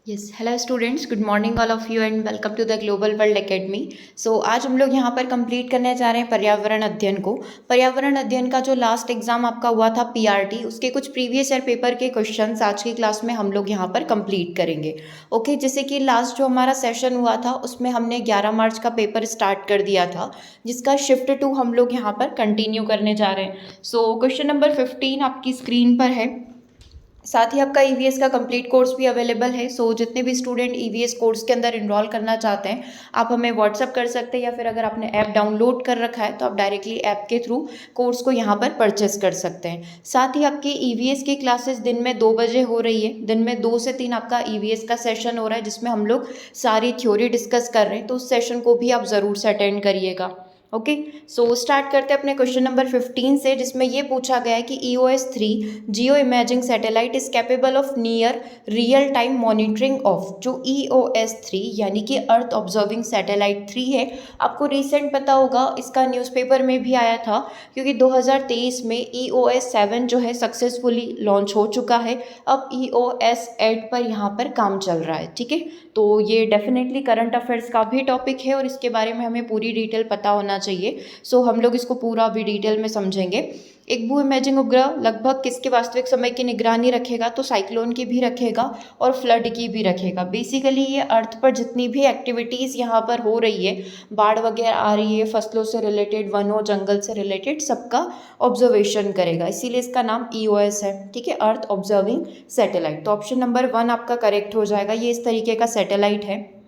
Yes hello students, good morning all of you and welcome to the Global World Academy. आज हम लोग यहाँ पर कंप्लीट करने जा रहे हैं पर्यावरण अध्ययन को। पर्यावरण अध्ययन का जो लास्ट एग्जाम आपका हुआ था पीआरटी, उसके कुछ प्रीवियस ईयर पेपर के क्वेश्चंस आज की क्लास में हम लोग यहाँ पर कंप्लीट करेंगे। ओके, जैसे कि लास्ट जो हमारा सेशन हुआ था उसमें हमने 11 मार्च का पेपर स्टार्ट कर दिया था, जिसका शिफ्ट 2 हम लोग यहाँ पर कंटिन्यू करने जा रहे हैं। क्वेश्चन नंबर 15 आपकी स्क्रीन पर है। साथ ही आपका ईवीएस का कंप्लीट कोर्स भी अवेलेबल है। जितने भी स्टूडेंट ईवीएस कोर्स के अंदर इनरोल करना चाहते हैं, आप हमें व्हाट्सअप कर सकते हैं, या फिर अगर आपने ऐप डाउनलोड कर रखा है तो आप डायरेक्टली ऐप के थ्रू कोर्स को यहाँ पर परचेस कर सकते हैं। साथ ही आपकी ईवीएस की क्लासेस दिन में 2 बजे हो रही है। दिन में 2 से 3 आपका ईवीएस का सेशन हो रहा है, जिसमें हम लोग सारी थ्योरी डिस्कस कर रहे हैं, तो उस सेशन को भी आप ज़रूर से अटेंड करिएगा। ओके, स्टार्ट करते हैं अपने क्वेश्चन नंबर 15 से, जिसमें ये पूछा गया है कि EOS-3 Jio imaging satellite is capable of near real time monitoring of. जो EOS-3 यानी कि अर्थ ऑब्जर्विंग सैटेलाइट 3 है, आपको रिसेंट पता होगा, इसका न्यूज़पेपर में भी आया था, क्योंकि 2023 में EOS-7 जो है सक्सेसफुली लॉन्च हो चुका है। अब EOS-8 पर यहाँ पर काम चल रहा है। ठीक है, तो ये डेफिनेटली करंट अफेयर्स का भी टॉपिक है और इसके बारे में हमें पूरी डिटेल पता होना चाहिए। हम लोग इसको पूरा भी डिटेल में समझेंगे। एक भू इमेजिंग उपग्रह लगभग किसके वास्तविक समय की निगरानी रखेगा? तो साइक्लोन की भी रखेगा और फ्लड की भी रखेगा। बेसिकली ये अर्थ पर जितनी भी एक्टिविटीज़ यहाँ पर हो रही है, बाढ़ वगैरह आ रही है, फसलों से रिलेटेड, वनों जंगल से रिलेटेड, सबका ऑब्जर्वेशन करेगा, इसीलिए इसका नाम EOS है। ठीक है, अर्थ ऑब्जर्विंग सैटेलाइट। तो ऑप्शन नंबर 1 आपका करेक्ट हो जाएगा। ये इस तरीके का सैटेलाइट है,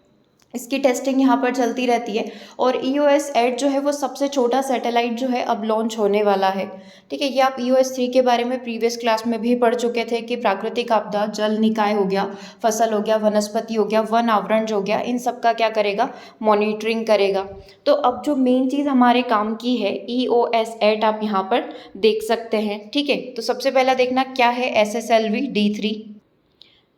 इसकी टेस्टिंग यहाँ पर चलती रहती है। और EOS-8 जो है वो सबसे छोटा सैटेलाइट जो है अब लॉन्च होने वाला है। ठीक है, ये आप EOS-3 के बारे में प्रीवियस क्लास में भी पढ़ चुके थे कि प्राकृतिक आपदा, जल निकाय हो गया, फसल हो गया, वनस्पति हो गया, वन आवरण हो गया, इन सब का क्या करेगा? मॉनिटरिंग करेगा। तो अब जो मेन चीज़ हमारे काम की है, EOS-8 आप यहाँ पर देख सकते हैं। ठीक है, तो सबसे पहला देखना क्या है SSLV-D3।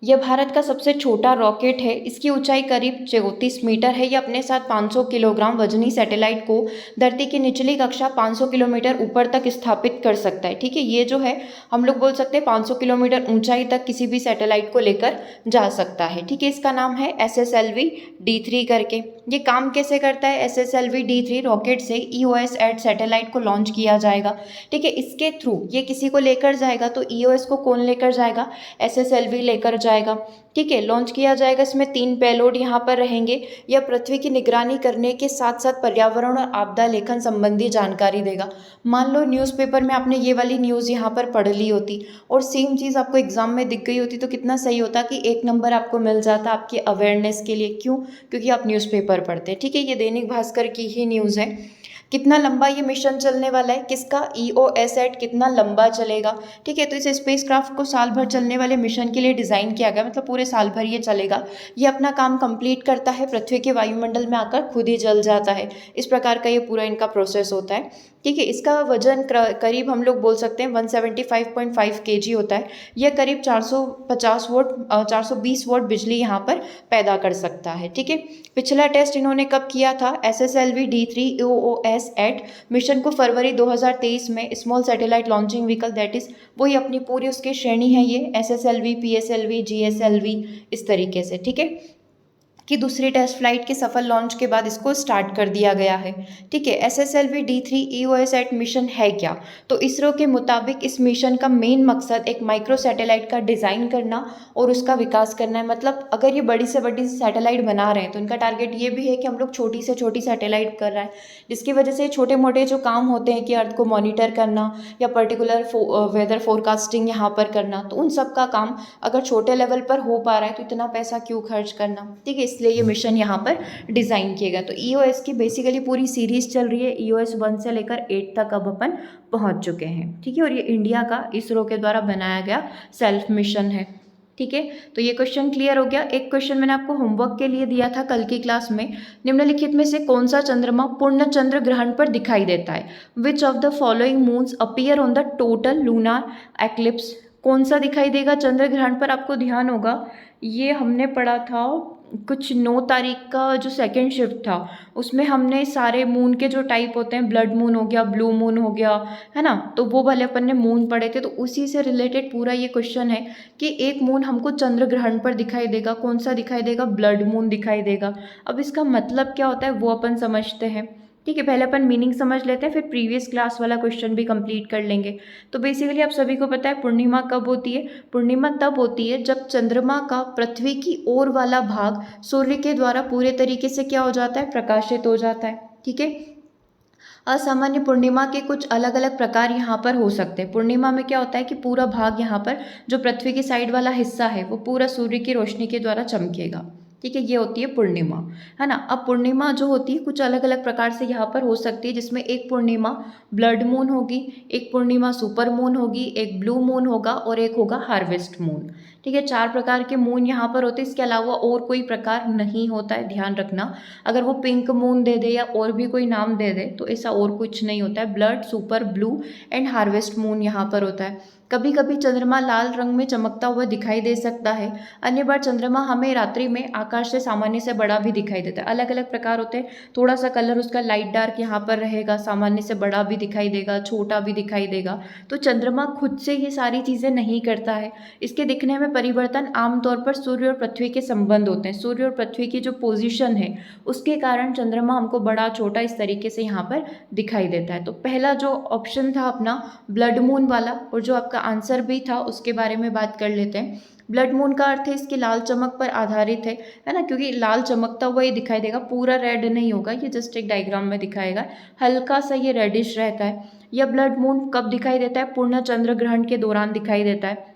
यह भारत का सबसे छोटा रॉकेट है। इसकी ऊंचाई करीब 34 मीटर है। यह अपने साथ 500 किलोग्राम वजनी सैटेलाइट को धरती की निचली कक्षा 500 किलोमीटर ऊपर तक स्थापित कर सकता है। ठीक है, ये जो है हम लोग बोल सकते हैं 500 किलोमीटर ऊंचाई तक किसी भी सैटेलाइट को लेकर जा सकता है। ठीक है, इसका नाम है SSLV-D3 करके। ये काम कैसे करता है? SSLV-D3 रॉकेट से EOS-8 सैटेलाइट को लॉन्च किया जाएगा। ठीक है, इसके थ्रू ये किसी को लेकर जाएगा, तो EOS को कौन लेकर जाएगा? SSLV लेकर जाएगा। ठीक है, लॉन्च किया जाएगा। इसमें 3 पेलोड यहाँ पर रहेंगे। यह पृथ्वी की निगरानी करने के साथ साथ पर्यावरण और आपदा लेखन संबंधी जानकारी देगा। मान लो न्यूज़पेपर में आपने ये वाली न्यूज़ यहाँ पर पढ़ ली होती और सेम चीज़ आपको एग्जाम में दिख गई होती, तो कितना सही होता कि 1 नंबर आपको मिल जाता आपकी अवेयरनेस के लिए। क्यों? क्योंकि आप न्यूज़पेपर पढ़ते हैं। ठीक है, ये दैनिक भास्कर की ही न्यूज़ है। कितना लंबा ये मिशन चलने वाला है? किसका? EOS-8 कितना लंबा चलेगा? ठीक है, तो इस स्पेसक्राफ्ट को साल भर चलने वाले मिशन के लिए डिज़ाइन किया गया, मतलब पूरे साल भर ये चलेगा। ये अपना काम कंप्लीट करता है, पृथ्वी के वायुमंडल में आकर खुद ही जल जाता है। इस प्रकार का ये पूरा इनका प्रोसेस होता है। ठीक है, इसका वजन करीब हम लोग बोल सकते हैं 175.5 kg होता है। यह करीब 420 वोट बिजली यहाँ पर पैदा कर सकता है। ठीक है, पिछला टेस्ट इन्होंने कब किया था? SSLV-D3 EOS-8 मिशन को फरवरी 2023 में small satellite launching vehicle, that is वही अपनी पूरी उसकी श्रेणी है ये, SSLV, PSLV, GSLV, इस तरीके से। ठीक है, कि दूसरी टेस्ट फ्लाइट के सफल लॉन्च के बाद इसको स्टार्ट कर दिया गया है। ठीक है, SSLV-D3 EOS-8 मिशन है क्या? तो इसरो के मुताबिक इस मिशन का मेन मकसद एक माइक्रो सैटेलाइट का डिज़ाइन करना और उसका विकास करना है। मतलब अगर ये बड़ी से बड़ी सैटेलाइट बना रहे हैं तो इनका टारगेट ये भी है कि हम लोग छोटी से छोटी सैटेलाइट कर रहे हैं, जिसकी वजह से छोटे मोटे जो काम होते हैं कि अर्थ को मॉनिटर करना या पर्टिकुलर वेदर फोरकास्टिंग यहाँ पर करना, तो उन सब का काम अगर छोटे लेवल पर हो पा रहा है तो इतना पैसा क्यों खर्च करना। ठीक है, इसलिए ये मिशन यहाँ पर डिज़ाइन किया गया। तो EOS की बेसिकली पूरी सीरीज चल रही है। EOS 1 से लेकर 8 तक अब अपन पहुँच चुके हैं। ठीक है, और ये इंडिया का इसरो के द्वारा बनाया गया सेल्फ मिशन है। ठीक है, तो ये क्वेश्चन क्लियर हो गया। एक क्वेश्चन मैंने आपको होमवर्क के लिए दिया था कल की क्लास में। निम्नलिखित में से कौन सा चंद्रमा पूर्ण चंद्र ग्रहण पर दिखाई देता है? Which of the following moons appear on the total lunar eclipse? कौन सा दिखाई देगा चंद्र ग्रहण पर? आपको ध्यान होगा ये हमने पढ़ा था कुछ 9 तारीख का जो सेकंड शिफ्ट था उसमें हमने सारे मून के जो टाइप होते हैं, ब्लड मून हो गया, ब्लू मून हो गया, है ना, तो वो वाले अपन ने मून पढ़े थे। तो उसी से रिलेटेड पूरा ये क्वेश्चन है कि एक मून हमको चंद्र ग्रहण पर दिखाई देगा, कौन सा दिखाई देगा, ब्लड मून दिखाई देगा। अब इसका मतलब क्या होता है वो अपन समझते हैं। ठीक है, पहले अपन मीनिंग समझ लेते हैं, फिर प्रीवियस क्लास वाला क्वेश्चन भी कंप्लीट कर लेंगे। तो बेसिकली आप सभी को पता है पूर्णिमा कब होती है। पूर्णिमा तब होती है जब चंद्रमा का पृथ्वी की ओर वाला भाग सूर्य के द्वारा पूरे तरीके से क्या हो जाता है, प्रकाशित हो जाता है। ठीक है, असामान्य पूर्णिमा के कुछ अलग अलग प्रकार यहाँ पर हो सकते हैं। पूर्णिमा में क्या होता है कि पूरा भाग यहाँ पर जो पृथ्वी की साइड वाला हिस्सा है वो पूरा सूर्य की रोशनी के द्वारा चमकेगा। ठीक है, ये होती है पूर्णिमा, है ना। अब पूर्णिमा जो होती है कुछ अलग अलग प्रकार से यहाँ पर हो सकती है, जिसमें एक पूर्णिमा ब्लड मून होगी, एक पूर्णिमा सुपर मून होगी, एक ब्लू मून होगा और एक होगा हार्वेस्ट मून। ठीक है, 4 प्रकार के मून यहाँ पर होते हैं, इसके अलावा और कोई प्रकार नहीं होता है, ध्यान रखना। अगर वो पिंक मून दे दे या और भी कोई नाम दे दे तो ऐसा और कुछ नहीं होता है। Blood, super, blue and harvest moon यहाँ पर होता है। कभी कभी चंद्रमा लाल रंग में चमकता हुआ दिखाई दे सकता है, अन्य बार चंद्रमा हमें रात्रि में आकाश से सामान्य से बड़ा भी दिखाई देता है। अलग अलग प्रकार होते हैं, थोड़ा सा कलर उसका लाइट डार्क यहाँ पर रहेगा, सामान्य से बड़ा भी दिखाई देगा, छोटा भी दिखाई देगा। तो चंद्रमा खुद से ये सारी चीज़ें नहीं करता है, इसके दिखने में परिवर्तन आमतौर पर सूर्य और पृथ्वी के संबंध होते हैं। सूर्य और पृथ्वी की जो पोजीशन है उसके कारण चंद्रमा हमको बड़ा छोटा इस तरीके से यहाँ पर दिखाई देता है। तो पहला जो ऑप्शन था अपना ब्लड मून वाला, और जो आपका आंसर भी था उसके बारे में बात कर लेते हैं। ब्लड मून का अर्थ है इसकी लाल चमक पर आधारित है ना, क्योंकि लाल चमकता हुआ ये दिखाई देगा, पूरा रेड नहीं होगा, ये जस्ट एक डायग्राम में दिखाएगा, हल्का सा ये रेडिश रहता है। यह ब्लड मून कब दिखाई देता है, पूर्ण चंद्र ग्रहण के दौरान दिखाई देता है।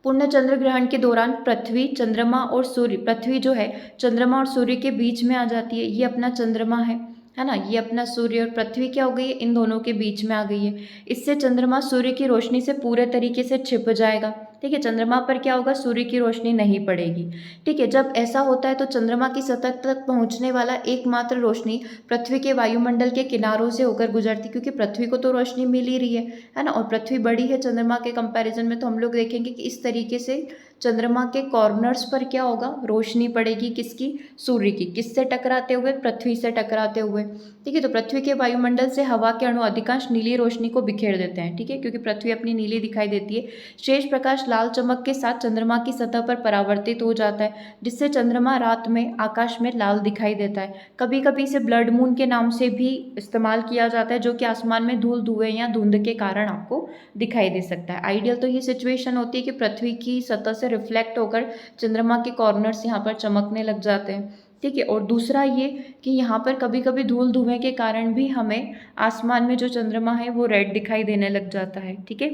पूर्ण चंद्र ग्रहण के दौरान पृथ्वी, चंद्रमा और सूर्य, पृथ्वी जो है चंद्रमा और सूर्य के बीच में आ जाती है, ये अपना चंद्रमा है ना, ये अपना सूर्य, और पृथ्वी क्या हो गई है, इन दोनों के बीच में आ गई है। इससे चंद्रमा सूर्य की रोशनी से पूरे तरीके से छिप जाएगा। ठीक है, चंद्रमा पर क्या होगा, सूर्य की रोशनी नहीं पड़ेगी। ठीक है, जब ऐसा होता है तो चंद्रमा की सतह तक पहुंचने वाला एकमात्र रोशनी पृथ्वी के वायुमंडल के किनारों से होकर गुजरती, क्योंकि पृथ्वी को तो रोशनी मिल ही रही है ना, और पृथ्वी बड़ी है चंद्रमा के कंपैरिजन में। तो हम लोग देखेंगे कि इस तरीके से चंद्रमा के कॉर्नर्स पर क्या होगा, रोशनी पड़ेगी, किसकी, सूर्य की। किससे टकराते हुए, पृथ्वी से टकराते हुए। ठीक है, तो पृथ्वी के वायुमंडल से हवा के अणु अधिकांश नीली रोशनी को बिखेर देते हैं। ठीक है, क्योंकि पृथ्वी अपनी नीली दिखाई देती है। शेष प्रकाश लाल चमक के साथ चंद्रमा की सतह पर परावर्तित हो जाता है, जिससे चंद्रमा रात में आकाश में लाल दिखाई देता है। कभी कभी इसे ब्लड मून के नाम से भी इस्तेमाल किया जाता है, जो कि आसमान में धूल, धुएं या धुंध के कारण आपको दिखाई दे सकता है। आइडियल तो ये सिचुएशन होती है कि पृथ्वी की सतह से रिफ्लेक्ट होकर चंद्रमा के कॉर्नर्स यहाँ पर चमकने लग जाते हैं। ठीक है, और दूसरा ये कि यहाँ पर कभी कभी धूल धुएं के कारण भी हमें आसमान में जो चंद्रमा है वो रेड दिखाई देने लग जाता है। ठीक है,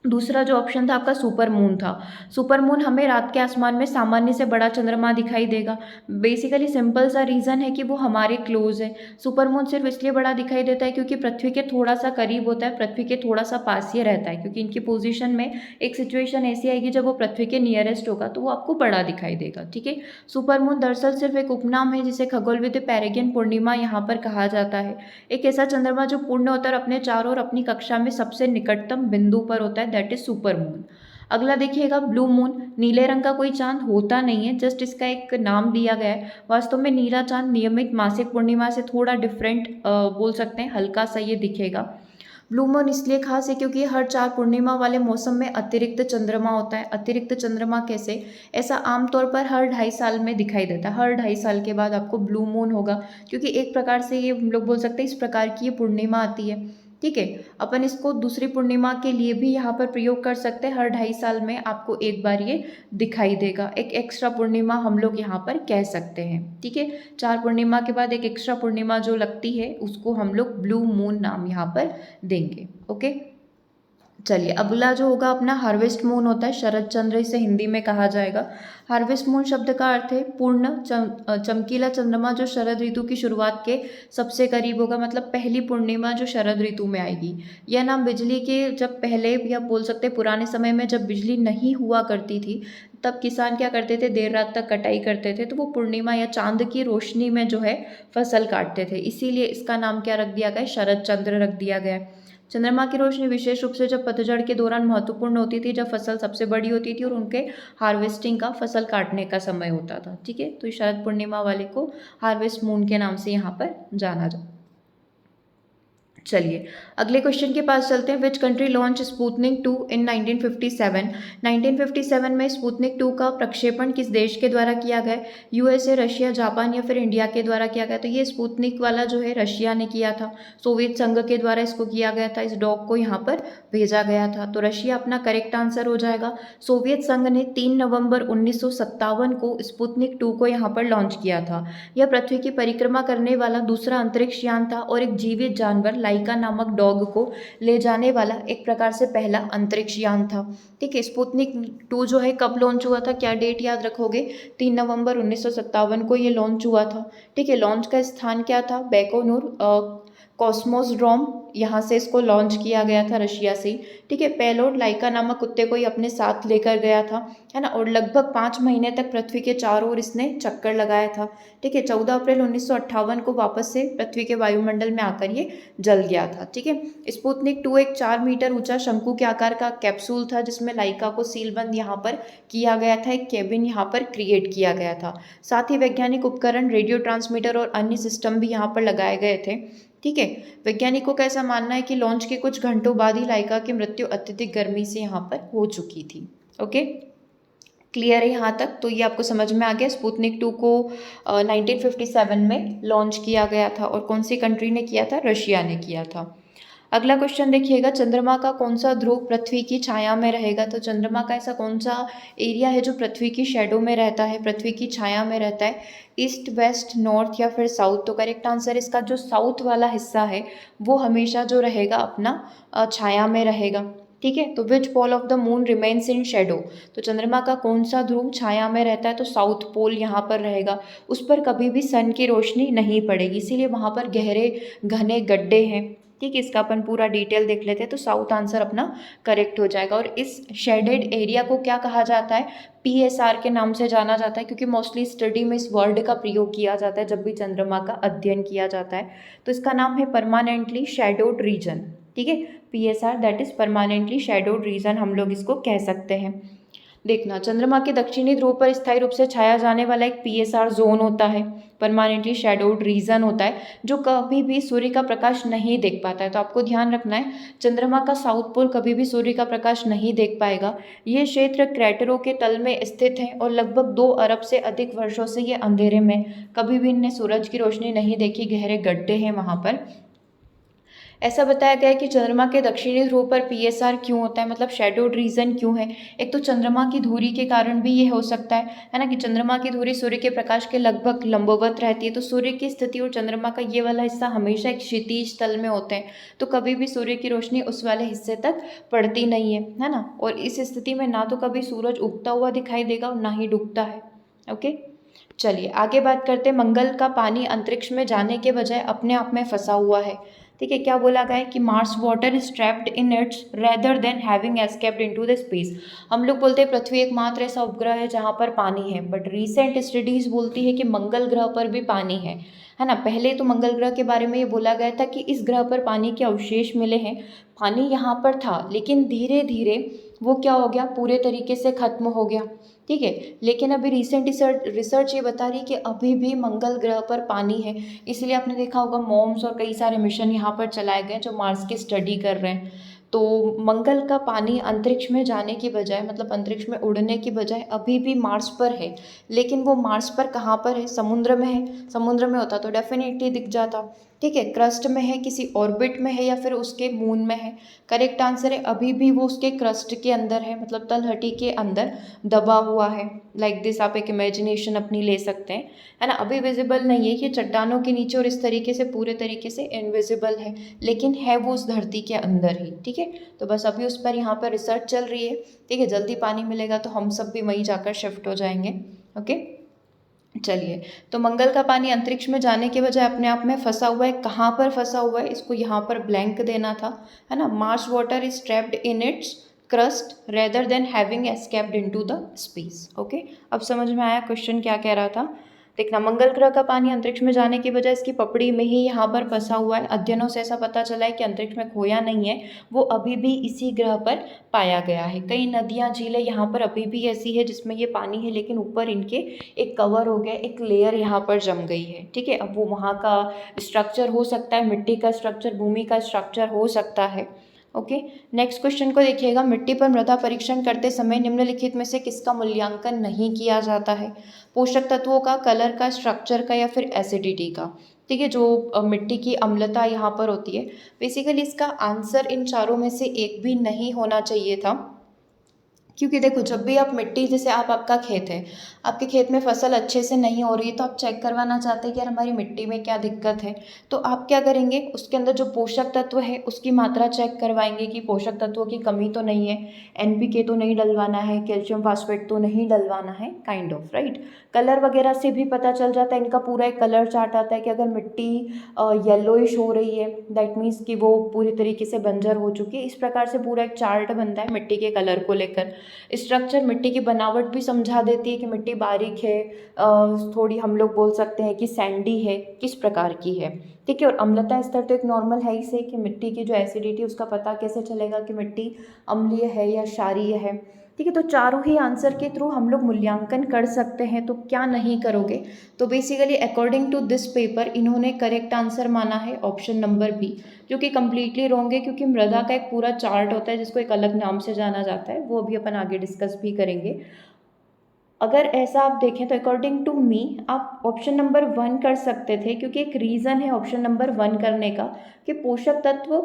दूसरा जो ऑप्शन था आपका सुपर मून था। सुपर मून हमें रात के आसमान में सामान्य से बड़ा चंद्रमा दिखाई देगा। बेसिकली सिंपल सा रीज़न है कि वो हमारे क्लोज है। सुपर मून सिर्फ इसलिए बड़ा दिखाई देता है क्योंकि पृथ्वी के थोड़ा सा करीब होता है, पृथ्वी के थोड़ा सा पास ही रहता है, क्योंकि इनकी पोजीशन में एक सिचुएशन ऐसी आएगी जब वो पृथ्वी के नियरेस्ट होगा तो वो आपको बड़ा दिखाई देगा। ठीक है, सुपर मून दरअसल सिर्फ एक उपनाम है जिसे खगोलविद पेरेगियन पूर्णिमा यहाँ पर कहा जाता है। एक ऐसा चंद्रमा जो पूर्ण होता है और अपने चारों ओर अपनी कक्षा में सबसे निकटतम बिंदु पर होता है, दैट इज सुपर मून। अगला देखिएगा ब्लू मून। नीले रंग का कोई चांद होता नहीं है, जस्ट इसका एक नाम दिया गया है। वास्तव में नीला चांद नियमित मासिक पूर्णिमा से थोड़ा डिफरेंट बोल सकते हैं, हल्का सा ये दिखेगा। ब्लू मून इसलिए खास है क्योंकि हर 4 पूर्णिमा वाले मौसम में अतिरिक्त चंद्रमा होता है। अतिरिक्त चंद्रमा कैसे, ऐसा आमतौर पर हर 2.5 साल में दिखाई देता है। हर 2.5 साल के बाद आपको ब्लू मून होगा, क्योंकि एक प्रकार से ये हम लोग बोल सकते हैं इस प्रकार की ये पूर्णिमा आती है। ठीक है, अपन इसको दूसरी पूर्णिमा के लिए भी यहाँ पर प्रयोग कर सकते हैं। हर 2.5 साल में आपको एक बार ये दिखाई देगा, एक एक्स्ट्रा पूर्णिमा हम लोग यहाँ पर कह सकते हैं। ठीक है, 4 पूर्णिमा के बाद एक एक्स्ट्रा पूर्णिमा जो लगती है उसको हम लोग ब्लू मून नाम यहाँ पर देंगे। ओके, चलिए अगला जो होगा अपना हार्वेस्ट मून होता है, शरद चंद्र इसे हिंदी में कहा जाएगा। हार्वेस्ट मून शब्द का अर्थ है पूर्ण चमकीला चंद्रमा जो शरद ऋतु की शुरुआत के सबसे करीब होगा, मतलब पहली पूर्णिमा जो शरद ऋतु में आएगी। यह नाम बिजली के जब पहले या बोल सकते हैं पुराने समय में जब बिजली नहीं हुआ करती थी तब किसान क्या करते थे, देर रात तक कटाई करते थे, तो वो पूर्णिमा या चांद की रोशनी में जो है फसल काटते थे, इसीलिए इसका नाम क्या रख दिया गया है, शरद चंद्र रख दिया गया है। चंद्रमा की रोशनी विशेष रूप से जब पतझड़ के दौरान महत्वपूर्ण होती थी, जब फसल सबसे बड़ी होती थी और उनके हार्वेस्टिंग का, फसल काटने का समय होता था। ठीक है, तो शरद पूर्णिमा वाले को हार्वेस्ट मून के नाम से यहाँ पर जाना जाता। चलिए अगले क्वेश्चन के पास चलते हैं। विच कंट्री लॉन्च स्पुतनिक 2 इन 1957? 1957 में स्पुतनिक 2 का प्रक्षेपण किस देश के द्वारा किया गया? यूएसए, रशिया, जापान या फिर इंडिया के द्वारा किया गया? तो ये स्पुतनिक वाला जो है रशिया ने किया था, सोवियत संघ के द्वारा इसको किया गया था, इस डॉग को यहाँ पर भेजा गया था। तो रशिया अपना करेक्ट आंसर हो जाएगा। सोवियत संघ ने 3 नवंबर 1957 को स्पुतनिक 2 को यहाँ पर लॉन्च किया था। यह पृथ्वी की परिक्रमा करने वाला दूसरा अंतरिक्ष यान था और एक जीवित जानवर लाइका नामक डॉग को ले जाने वाला एक प्रकार से पहला अंतरिक्ष यान था। ठीक है, स्पुतनिक 2 जो है कब लॉन्च हुआ था, क्या डेट याद रखोगे? 3 नवंबर 1957 को ये लॉन्च हुआ था। ठीक है, लॉन्च का स्थान क्या था? बैकोनूर कॉस्मोसड्रोम, यहाँ से इसको लॉन्च किया गया था रशिया से। ठीक है, पेलोड लाइका नामक कुत्ते को ही अपने साथ लेकर गया था, है ना, और लगभग 5 महीने तक पृथ्वी के चारों ओर इसने चक्कर लगाया था। ठीक है, 14 अप्रैल 1958 को वापस से पृथ्वी के वायुमंडल में आकर ये जल गया था। ठीक है, स्पुतनिक 2 एक 4 मीटर ऊंचा शंकु के आकार का कैप्सूल था, जिसमें लाइका को सीलबंद यहाँ पर किया गया था, एक केबिन यहाँ पर क्रिएट किया गया था। साथ ही वैज्ञानिक उपकरण, रेडियो ट्रांसमीटर और अन्य सिस्टम भी यहाँ पर लगाए गए थे। ठीक है, वैज्ञानिकों का ऐसा मानना है कि लॉन्च के कुछ घंटों बाद ही लाइका की मृत्यु अत्यधिक गर्मी से यहाँ पर हो चुकी थी। ओके, क्लियर है यहाँ तक? तो ये आपको समझ में आ गया। स्पुतनिक 2 को 1957 में लॉन्च किया गया था और कौन सी कंट्री ने किया था? रशिया ने किया था। अगला क्वेश्चन देखिएगा, चंद्रमा का कौन सा ध्रुव पृथ्वी की छाया में रहेगा? तो चंद्रमा का ऐसा कौन सा एरिया है जो पृथ्वी की शेडो में रहता है, पृथ्वी की छाया में रहता है? ईस्ट, वेस्ट, नॉर्थ या फिर साउथ? तो करेक्ट आंसर इसका जो साउथ वाला हिस्सा है वो हमेशा जो रहेगा अपना छाया में रहेगा। ठीक है, तो which pole of the moon remains in shadow? तो चंद्रमा का कौन सा ध्रुव छाया में रहता है? तो साउथ पोल यहाँ पर रहेगा, उस पर कभी भी सन की रोशनी नहीं पड़ेगी, इसीलिए वहाँ पर गहरे घने गड्ढे हैं। ठीक है, इसका अपन पूरा डिटेल देख लेते हैं, तो साउथ आंसर अपना करेक्ट हो जाएगा। और इस शेडेड एरिया को क्या कहा जाता है? PSR के नाम से जाना जाता है, क्योंकि मोस्टली स्टडी में इस वर्ड का प्रयोग किया जाता है जब भी चंद्रमा का अध्ययन किया जाता है। तो इसका नाम है परमानेंटली शैडोड रीजन। ठीक है, PSR that is permanently shadowed region हम लोग इसको कह सकते हैं। देखना, चंद्रमा के दक्षिणी ध्रुव पर स्थायी रूप से छाया जाने वाला एक PSR जोन होता है, परमानेंटली शैडोड रीजन होता है, जो कभी भी सूर्य का प्रकाश नहीं देख पाता है। तो आपको ध्यान रखना है, चंद्रमा का साउथ पोल कभी भी सूर्य का प्रकाश नहीं देख पाएगा। ये क्षेत्र क्रेटरों के तल में स्थित है और लगभग 2 अरब से अधिक वर्षों से ये अंधेरे में, कभी भी इनने सूरज की रोशनी नहीं देखी, गहरे गड्ढे हैं वहाँ पर। ऐसा बताया गया है कि चंद्रमा के दक्षिणी ध्रुव पर PSR क्यों होता है, मतलब शैडोड रीजन क्यों है? एक तो चंद्रमा की धुरी के कारण भी ये हो सकता है ना, कि चंद्रमा की धुरी सूर्य के प्रकाश के लगभग लंबवत रहती है, तो सूर्य की स्थिति और चंद्रमा का ये वाला हिस्सा हमेशा एक क्षितिज तल में होते हैं, तो कभी भी सूर्य की रोशनी उस वाले हिस्से तक पड़ती नहीं है ना। और इस स्थिति में ना तो कभी सूरज उगता हुआ दिखाई देगा और ना ही डूबता है। ओके, चलिए आगे बात करते हैं। मंगल का पानी अंतरिक्ष में जाने के बजाय अपने आप में फंसा हुआ है। ठीक है, क्या बोला गया है कि Mars water is trapped in its rather than having escaped into the space. हम लोग बोलते हैं पृथ्वी एकमात्र ऐसा उपग्रह है जहाँ पर पानी है, बट रीसेंट स्टडीज बोलती है कि मंगल ग्रह पर भी पानी है ना। पहले तो मंगल ग्रह के बारे में ये बोला गया था कि इस ग्रह पर पानी के अवशेष मिले हैं, पानी यहाँ पर था, लेकिन धीरे धीरे वो क्या हो गया, पूरे तरीके से खत्म हो गया। ठीक है, लेकिन अभी रिसेंट रिसर्च ये बता रही है कि अभी भी मंगल ग्रह पर पानी है, इसलिए आपने देखा होगा मॉम्स और कई सारे मिशन यहाँ पर चलाए गए जो मार्स की स्टडी कर रहे हैं। तो मंगल का पानी अंतरिक्ष में जाने की बजाय, मतलब अंतरिक्ष में उड़ने की बजाय अभी भी मार्स पर है, लेकिन वो मार्स पर कहाँ पर है? समुद्र में है। समुद्र में होता तो डेफिनेटली दिख जाता। ठीक है, क्रस्ट में है, किसी ऑर्बिट में है, या फिर उसके मून में है? करेक्ट आंसर है अभी भी वो उसके क्रस्ट के अंदर है, मतलब तलहटी के अंदर दबा हुआ है। लाइक दिस आप एक इमेजिनेशन अपनी ले सकते हैं, है ना। अभी विजिबल नहीं है, ये चट्टानों के नीचे और इस तरीके से पूरे तरीके से इनविजिबल है, लेकिन है वो उस धरती के अंदर ही। ठीक है, तो बस अभी उस पर यहाँ पर रिसर्च चल रही है। ठीक है, जल्दी पानी मिलेगा तो हम सब भी वहीं जाकर शिफ्ट हो जाएंगे। ओके, चलिए, तो मंगल का पानी अंतरिक्ष में जाने के बजाय अपने आप में फंसा हुआ है। कहाँ पर फंसा हुआ है, इसको यहाँ पर ब्लैंक देना था, है ना। Mars water is trapped in its crust rather than having escaped into the space. Okay, अब समझ में आया क्वेश्चन क्या कह रहा था। देखना, मंगल ग्रह का पानी अंतरिक्ष में जाने की बजाय इसकी पपड़ी में ही यहाँ पर फंसा हुआ है। अध्ययनों से ऐसा पता चला है कि अंतरिक्ष में खोया नहीं है, वो अभी भी इसी ग्रह पर पाया गया है। कई नदियाँ झीलें यहाँ पर अभी भी ऐसी है जिसमें ये पानी है, लेकिन ऊपर इनके एक कवर हो गया, एक लेयर यहाँ पर जम गई है। ठीक है, अब वो वहाँ का स्ट्रक्चर हो सकता है, मिट्टी का स्ट्रक्चर, भूमि का स्ट्रक्चर हो सकता है। ओके, नेक्स्ट क्वेश्चन को देखिएगा। मिट्टी पर मृदा परीक्षण करते समय निम्नलिखित में से किसका मूल्यांकन नहीं किया जाता है? पोषक तत्वों का, कलर का, स्ट्रक्चर का, या फिर एसिडिटी का? ठीक है, जो मिट्टी की अम्लता यहाँ पर होती है, बेसिकली इसका आंसर इन चारों में से एक भी नहीं होना चाहिए था। क्योंकि देखो, जब भी आप मिट्टी, जैसे आपका खेत है, आपके खेत में फसल अच्छे से नहीं हो रही है, तो आप चेक करवाना चाहते हैं कि यार हमारी मिट्टी में क्या दिक्कत है, तो आप क्या करेंगे, उसके अंदर जो पोषक तत्व है उसकी मात्रा चेक करवाएंगे कि पोषक तत्वों की कमी तो नहीं है, NPK तो नहीं डलवाना है, कैल्शियम फास्फेट तो नहीं डलवाना है, काइंड ऑफ, राइट। कलर वगैरह से भी पता चल जाता है, इनका पूरा एक कलर चार्ट आता है कि अगर मिट्टी येलोइश हो रही है, दैट मीन्स कि वो पूरी तरीके से बंजर हो चुकी है। इस प्रकार से पूरा एक चार्ट बनता है मिट्टी के कलर को लेकर। स्ट्रक्चर, मिट्टी की बनावट भी समझा देती है कि मिट्टी बारीक है, थोड़ी हम लोग बोल सकते हैं कि सैंडी है, किस प्रकार की है। ठीक है, और अम्लता स्तर तो एक नॉर्मल है ही से, कि मिट्टी की जो एसिडिटी उसका पता कैसे चलेगा कि मिट्टी अम्लीय है या क्षारीय है। ठीक है, तो चारों ही आंसर के थ्रू हम लोग मूल्यांकन कर सकते हैं। तो क्या नहीं करोगे, तो basically according to this paper इन्होंने करेक्ट आंसर माना है ऑप्शन नंबर बी, जो कि कम्प्लीटली रॉन्ग है, क्योंकि मृदा का एक पूरा चार्ट होता है जिसको एक अलग नाम से जाना जाता है, वो अभी अपन आगे डिस्कस भी करेंगे। अगर ऐसा आप देखें तो अकॉर्डिंग टू मी आप ऑप्शन नंबर 1 कर सकते थे, क्योंकि एक रीज़न है ऑप्शन नंबर 1 करने का, कि पोषक तत्व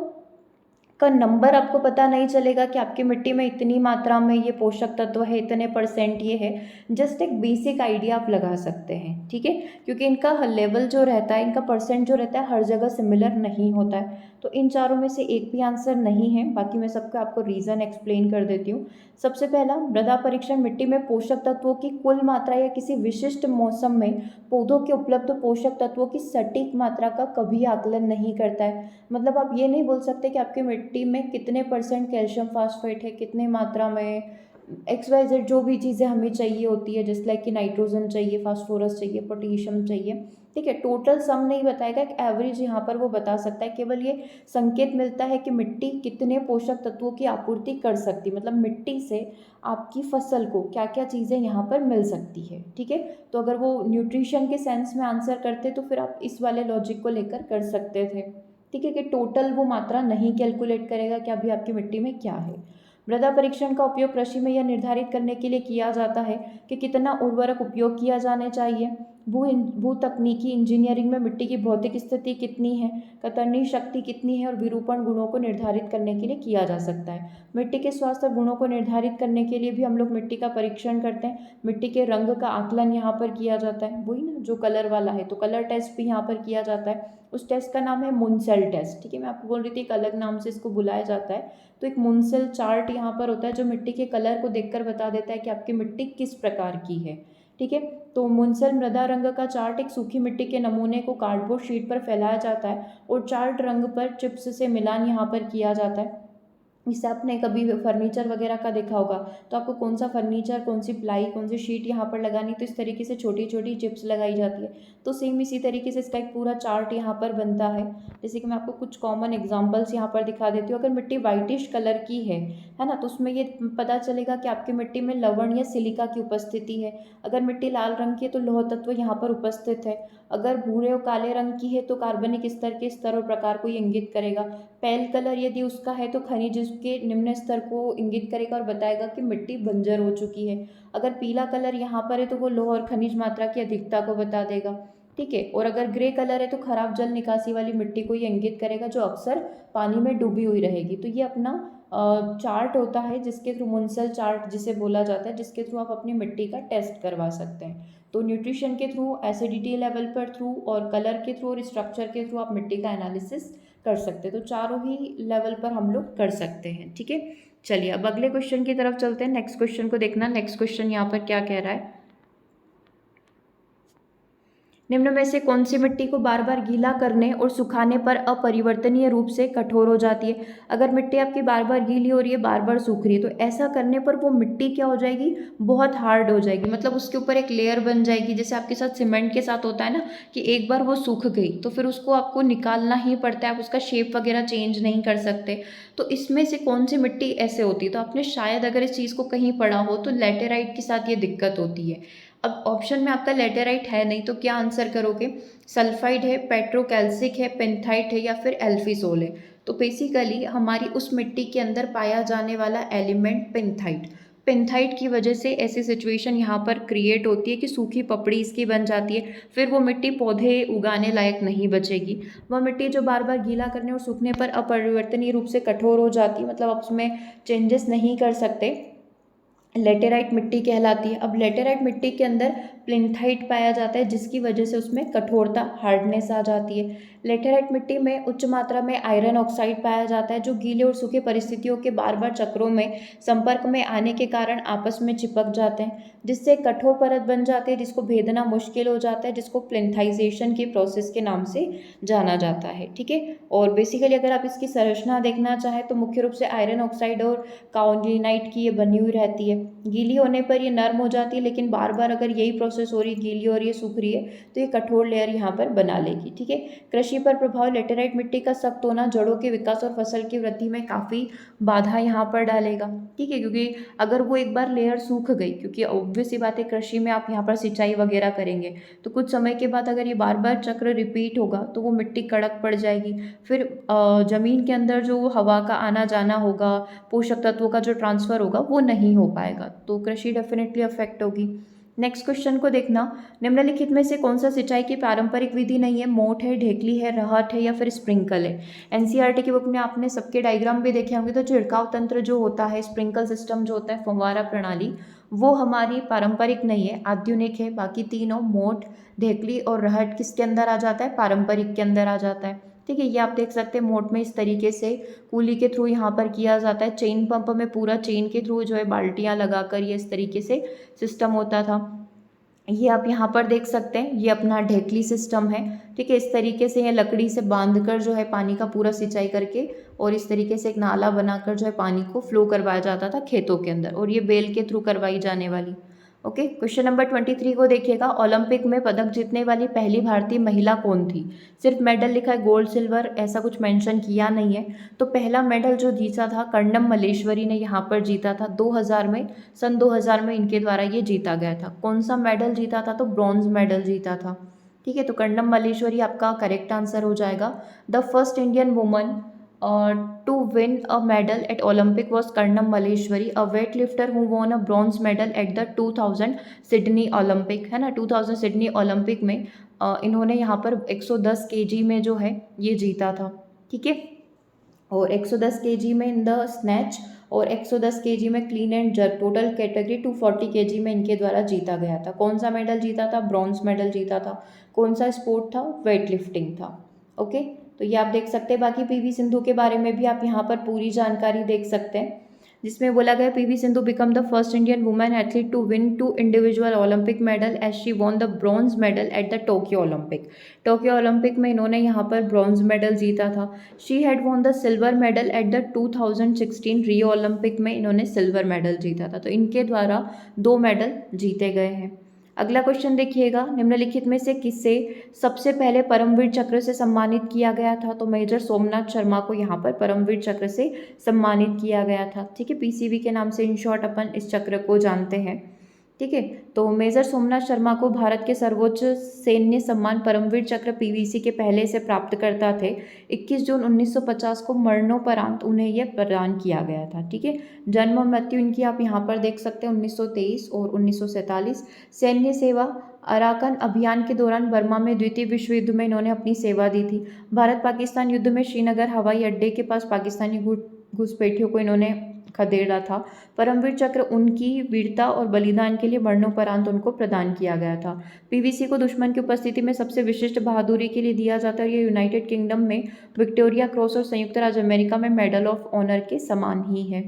का नंबर आपको पता नहीं चलेगा कि आपकी मिट्टी में इतनी मात्रा में ये पोषक तत्व है, इतने % ये है। जस्ट एक बेसिक आइडिया आप लगा सकते हैं। ठीक है, क्योंकि इनका लेवल जो रहता है, इनका % जो रहता है, हर जगह सिमिलर नहीं होता है। तो इन चारों में से एक भी आंसर नहीं है। बाकी मैं सबका आपको रीज़न एक्सप्लेन कर देती हूँ। सबसे पहला, मृदा परीक्षण मिट्टी में पोषक तत्वों की कुल मात्रा या किसी विशिष्ट मौसम में पौधों के उपलब्ध पोषक तत्वों की सटीक मात्रा का कभी आकलन नहीं करता है। मतलब आप ये नहीं बोल सकते कि आपकी मिट्टी में कितने % कैल्शियम फास्फेट है, कितने मात्रा में XYZ जो भी चीज़ें हमें चाहिए होती है, जैसे लाइक कि नाइट्रोजन चाहिए, फास्फोरस चाहिए, पोटेशियम चाहिए। ठीक है, टोटल सम नहीं बताएगा, एक एवरेज यहाँ पर वो बता सकता है। केवल ये संकेत मिलता है कि मिट्टी कितने पोषक तत्वों की आपूर्ति कर सकती, मतलब मिट्टी से आपकी फसल को क्या क्या चीज़ें यहाँ पर मिल सकती है। ठीक है, तो अगर वो न्यूट्रिशन के सेंस में आंसर करते तो फिर आप इस वाले लॉजिक को लेकर कर सकते थे। ठीक है, कि टोटल वो मात्रा नहीं कैलकुलेट करेगा कि अभी आपकी मिट्टी में क्या है। मृदा परीक्षण का उपयोग कृषि में यह निर्धारित करने के लिए किया जाता है कि कितना उर्वरक उपयोग किया जाने चाहिए। भू तकनीकी इंजीनियरिंग में मिट्टी की भौतिक स्थिति कितनी है, कतरनी शक्ति कितनी है और विरूपण गुणों को निर्धारित करने के लिए किया जा सकता है। मिट्टी के स्वास्थ्य और गुणों को निर्धारित करने के लिए भी हम लोग मिट्टी का परीक्षण करते हैं। मिट्टी के रंग का आकलन यहाँ पर किया जाता है, वही ना जो कलर वाला है, तो कलर टेस्ट भी यहाँ पर किया जाता है। उस टेस्ट का नाम है मुनसेल टेस्ट। ठीक है, मैं आपको बोल रही थी एक अलग नाम से इसको बुलाया जाता है। तो एक मुनसेल चार्ट यहाँ पर होता है जो मिट्टी के कलर को देखकर बता देता है कि आपकी मिट्टी किस प्रकार की है। ठीक है, तो मुनसेल मृदा रंग का चार्ट एक सूखी मिट्टी के नमूने को कार्डबोर्ड शीट पर फैलाया जाता है और चार्ट रंग पर चिप्स से मिलान यहाँ पर किया जाता है। इससे आपने कभी फर्नीचर वगैरह का देखा होगा, तो आपको कौन सा फर्नीचर, कौन सी प्लाई, कौन सी शीट यहाँ पर लगानी, तो इस तरीके से छोटी छोटी चिप्स लगाई जाती है। तो सेम इसी तरीके से इसका एक पूरा चार्ट यहाँ पर बनता है। जैसे कि मैं आपको कुछ कॉमन एग्जांपल्स यहाँ पर दिखा देती हूँ। अगर मिट्टी वाइटिश कलर की है ना, तो उसमें ये पता चलेगा कि आपकी मिट्टी में लवण या सिलिका की उपस्थिति है। अगर मिट्टी लाल रंग की है तो लौह तत्व यहाँ पर उपस्थित है। अगर भूरे और काले रंग की है तो कार्बनिक स्तर के स्तर और प्रकार को ये इंगित करेगा। पेल कलर यदि उसका है तो खनिज के निम्न स्तर को इंगित करेगा और बताएगा कि मिट्टी बंजर हो चुकी है। अगर पीला कलर यहाँ पर है तो वो लौह और खनिज मात्रा की अधिकता को बता देगा। ठीक है, और अगर ग्रे कलर है तो खराब जल निकासी वाली मिट्टी को ये इंगित करेगा, जो अक्सर पानी में डूबी हुई रहेगी। तो ये अपना चार्ट होता है जिसके थ्रू, मुनसेल चार्ट जिसे बोला जाता है, जिसके थ्रू आप अपनी मिट्टी का टेस्ट करवा सकते हैं। तो न्यूट्रिशन के थ्रू, एसिडिटी लेवल पर थ्रू, और कलर के थ्रू और स्ट्रक्चर के थ्रू आप मिट्टी का एनालिसिस कर सकते हैं। तो चारों ही लेवल पर हम लोग कर सकते हैं। ठीक है, चलिए अब अगले क्वेश्चन की तरफ चलते हैं। नेक्स्ट क्वेश्चन को देखना, नेक्स्ट क्वेश्चन यहाँ पर क्या कह रहा है। निम्न में से कौन सी मिट्टी को बार बार गीला करने और सुखाने पर अपरिवर्तनीय रूप से कठोर हो जाती है? अगर मिट्टी आपकी बार बार गीली हो रही है, बार बार सूख रही है, तो ऐसा करने पर वो मिट्टी क्या हो जाएगी, बहुत हार्ड हो जाएगी। मतलब उसके ऊपर एक लेयर बन जाएगी, जैसे आपके साथ सीमेंट के साथ होता है ना, कि एक बार वो सूख गई तो फिर उसको आपको निकालना ही पड़ता है, आप उसका शेप वगैरह चेंज नहीं कर सकते। तो इसमें से कौन सी मिट्टी ऐसे होती है? तो आपने शायद अगर इस चीज़ को कहीं पढ़ा हो तो लैटेराइट के साथ ये दिक्कत होती है। अब ऑप्शन में आपका लेटेराइट है नहीं, तो क्या आंसर करोगे? सल्फाइड है, पेट्रोकैल्सिक है, पेंथाइट है, या फिर एल्फिसोल है? तो बेसिकली हमारी उस मिट्टी के अंदर पाया जाने वाला एलिमेंट पेंथाइट, पेंथाइट की वजह से ऐसी सिचुएशन यहाँ पर क्रिएट होती है कि सूखी पपड़ी इसकी बन जाती है। फिर वो मिट्टी पौधे उगाने लायक नहीं बचेगी। वह मिट्टी जो बार बार गीला करने और सूखने पर अपरिवर्तनीय रूप से कठोर हो जाती है, मतलब आप उसमें चेंजेस नहीं कर सकते, लेटेराइट मिट्टी कहलाती है। अब लेटेराइट मिट्टी के अंदर प्लिंथाइट पाया जाता है, जिसकी वजह से उसमें कठोरता, हार्डनेस आ जाती है। लेटेराइट मिट्टी में उच्च मात्रा में आयरन ऑक्साइड पाया जाता है, जो गीले और सूखे परिस्थितियों के बार बार चक्रों में संपर्क में आने के कारण आपस में चिपक जाते हैं, जिससे कठोर परत बन जाती है, जिसको भेदना मुश्किल हो जाता है, जिसको प्लिंथाइजेशन की प्रोसेस के नाम से जाना जाता है। ठीक है, और बेसिकली अगर आप इसकी संरचना देखना चाहें तो मुख्य रूप से आयरन ऑक्साइड और काओलिनाइट की ये बनी हुई रहती है। गीली होने पर ये नर्म हो जाती है, लेकिन बार बार अगर यही प्रोसेस हो रही है, गीली हो रही है, सूख रही है, तो ये कठोर लेयर यहाँ पर बना लेगी। ठीक है, कृषि पर प्रभाव, लेटेराइट मिट्टी का सख्त होना जड़ों के विकास और फसल की वृद्धि में काफ़ी बाधा यहाँ पर डालेगा। ठीक है, क्योंकि अगर वो एक बार लेयर सूख गई, क्योंकि ऑब्वियस सी बात है कृषि में आप यहाँ पर सिंचाई वगैरह करेंगे, तो कुछ समय के बाद अगर ये बार बार चक्र रिपीट होगा तो वो मिट्टी कड़क पड़ जाएगी। फिर ज़मीन के अंदर जो हवा का आना जाना होगा, पोषक तत्वों का जो ट्रांसफ़र होगा वो नहीं हो पाएगा, तो कृषि डेफिनेटली अफेक्ट होगी। नेक्स्ट क्वेश्चन को देखना, निम्नलिखित में से कौन सा सिंचाई की पारंपरिक विधि नहीं है? मोट है, ढेकली है, रहट है, या फिर स्प्रिंकल है? एनसीईआरटी की बुक में आपने सबके डायग्राम भी देखे होंगे, तो छिड़काव तंत्र जो होता है, स्प्रिंकल सिस्टम जो होता है, फव्वारा प्रणाली, वो हमारी पारंपरिक नहीं है, आधुनिक है। बाकी तीनों मोट, ढेकली और रहट किसके अंदर आ जाता है? पारंपरिक के अंदर आ जाता है। ठीक है, ये आप देख सकते हैं मोट में इस तरीके से कूली के थ्रू यहाँ पर किया जाता है, चेन पंप में पूरा चेन के थ्रू जो है बाल्टियाँ लगाकर ये इस तरीके से सिस्टम होता था। ये आप यहाँ पर देख सकते हैं, ये अपना ढेकली सिस्टम है। ठीक है, इस तरीके से ये लकड़ी से बांधकर जो है पानी का पूरा सिंचाई करके और इस तरीके से एक नाला बनाकर जो है पानी को फ्लो करवाया जाता था खेतों के अंदर, और ये बेल के थ्रू करवाई जाने वाली। ओके, क्वेश्चन नंबर 23 को देखिएगा, ओलंपिक में पदक जीतने वाली पहली भारतीय महिला कौन थी? सिर्फ मेडल लिखा है, गोल्ड सिल्वर ऐसा कुछ मेंशन किया नहीं है। तो पहला मेडल जो जीता था कर्णम मल्लेश्वरी ने यहाँ पर जीता था 2000 में, सन 2000 में इनके द्वारा ये जीता गया था। कौन सा मेडल जीता था? तो ब्रॉन्ज मेडल जीता था। ठीक है, तो कर्णम मल्लेश्वरी आपका करेक्ट आंसर हो जाएगा। The first Indian woman to win a medal at Olympic was Karnam Malleshwari, a weightlifter who won a bronze medal at the 2000 Sydney Olympic, है ना। 2000 सिडनी ओलंपिक में इन्होंने यहाँ पर 110 केजी में जो है ये जीता था। ठीक है, और 110 केजी में इन द स्नैच और 110 केजी में clean and jerk, total category 240 KG में इनके द्वारा जीता गया था। कौन सा मेडल जीता था? ब्रॉन्ज मेडल जीता था। कौन सा स्पोर्ट था? वेट लिफ्टिंग था। ओके, तो ये आप देख सकते हैं। बाकी पीवी सिंधु के बारे में भी आप यहाँ पर पूरी जानकारी देख सकते हैं, जिसमें बोला गया PV Sindhu become the first Indian women athlete to win 2 individual Olympic medal as she won the bronze medal at the Tokyo Olympic. Tokyo Olympic में इन्होंने यहाँ पर ब्रॉन्ज मेडल जीता था। She had won the silver medal at the 2016 Rio Olympic में इन्होंने silver medal जीता था। तो इनके द्वारा 2 मेडल जीते गए हैं। अगला क्वेश्चन देखिएगा, निम्नलिखित में से किसे सबसे पहले परमवीर चक्र से सम्मानित किया गया था? तो मेजर सोमनाथ शर्मा को यहाँ पर परमवीर चक्र से सम्मानित किया गया था। ठीक है, पीसीवी के नाम से इन शॉर्ट अपन इस चक्र को जानते हैं। ठीक है, तो मेजर सोमनाथ शर्मा को भारत के सर्वोच्च सैन्य सम्मान परमवीर चक्र पीवीसी के पहले से प्राप्त करता थे। 21 जून 1950 को मरणोपरांत उन्हें यह प्रदान किया गया था। ठीक है, जन्म और मृत्यु इनकी आप यहाँ पर देख सकते हैं, 1923 और 1947। सैन्य सेवा, अराकन अभियान के दौरान बर्मा में द्वितीय विश्व युद्ध में इन्होंने अपनी सेवा दी थी। भारत पाकिस्तान युद्ध में श्रीनगर हवाई अड्डे के पास पाकिस्तानी घुसपैठियों को इन्होंने खदेड़ा था। परमवीर चक्र उनकी वीरता और बलिदान के लिए मरणोपरांत उनको प्रदान किया गया था। पीवीसी को दुश्मन की उपस्थिति में सबसे विशिष्ट बहादुरी के लिए दिया जाता है। ये यूनाइटेड किंगडम में विक्टोरिया क्रॉस और संयुक्त राज्य अमेरिका में मेडल ऑफ ऑनर के समान ही है।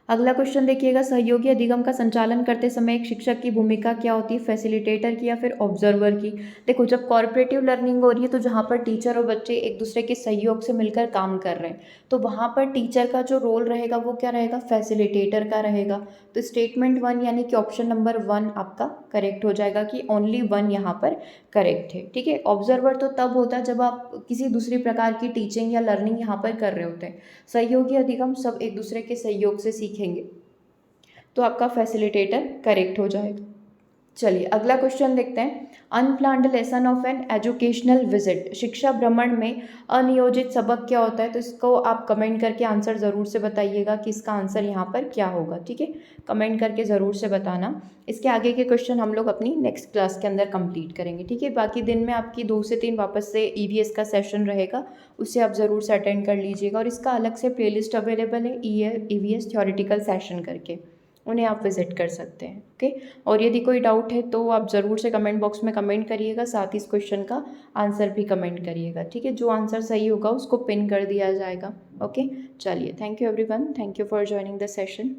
अगला क्वेश्चन देखिएगा, सहयोगी अधिगम का संचालन करते समय एक शिक्षक की भूमिका क्या होती है, फैसिलिटेटर की या फिर ऑब्जर्वर की। देखो, जब कॉर्पोरेटिव लर्निंग हो रही है तो जहाँ पर टीचर और बच्चे एक दूसरे के सहयोग से मिलकर काम कर रहे हैं, तो वहाँ पर टीचर का जो रोल रहेगा वो क्या रहेगा, फैसिलिटेटर का रहेगा। तो स्टेटमेंट 1 यानी कि ऑप्शन नंबर 1 आपका करेक्ट हो जाएगा कि ओनली 1 यहाँ पर करेक्ट है। ठीक है, ऑब्जर्वर तो तब होता है जब आप किसी दूसरी प्रकार की टीचिंग या लर्निंग यहाँ पर कर रहे होते हैं। सहयोगी अधिगम सब एक दूसरे के सहयोग से सीखेंगे, तो आपका फैसिलिटेटर करेक्ट हो जाएगा। चलिए अगला क्वेश्चन देखते हैं, unplanned lesson of an educational visit, शिक्षा भ्रमण में अनियोजित सबक क्या होता है। तो इसको आप कमेंट करके आंसर ज़रूर से बताइएगा कि इसका आंसर यहाँ पर क्या होगा। ठीक है, कमेंट करके ज़रूर से बताना। इसके आगे के क्वेश्चन हम लोग अपनी नेक्स्ट क्लास के अंदर कंप्लीट करेंगे। ठीक है, बाकी दिन में आपकी 2 से 3 वापस से ईवीएस का सेशन रहेगा, उससे आप ज़रूर से अटेंड कर लीजिएगा। और इसका अलग से प्लेलिस्ट अवेलेबल है ईवीएस थ्योरेटिकल सेशन करके, उन्हें आप विजिट कर सकते हैं। ओके, और यदि कोई डाउट है तो आप ज़रूर से कमेंट बॉक्स में कमेंट करिएगा, साथ ही इस क्वेश्चन का आंसर भी कमेंट करिएगा। ठीक है, जो आंसर सही होगा उसको पिन कर दिया जाएगा। ओके, चलिए, thank you everyone, thank you for joining the session.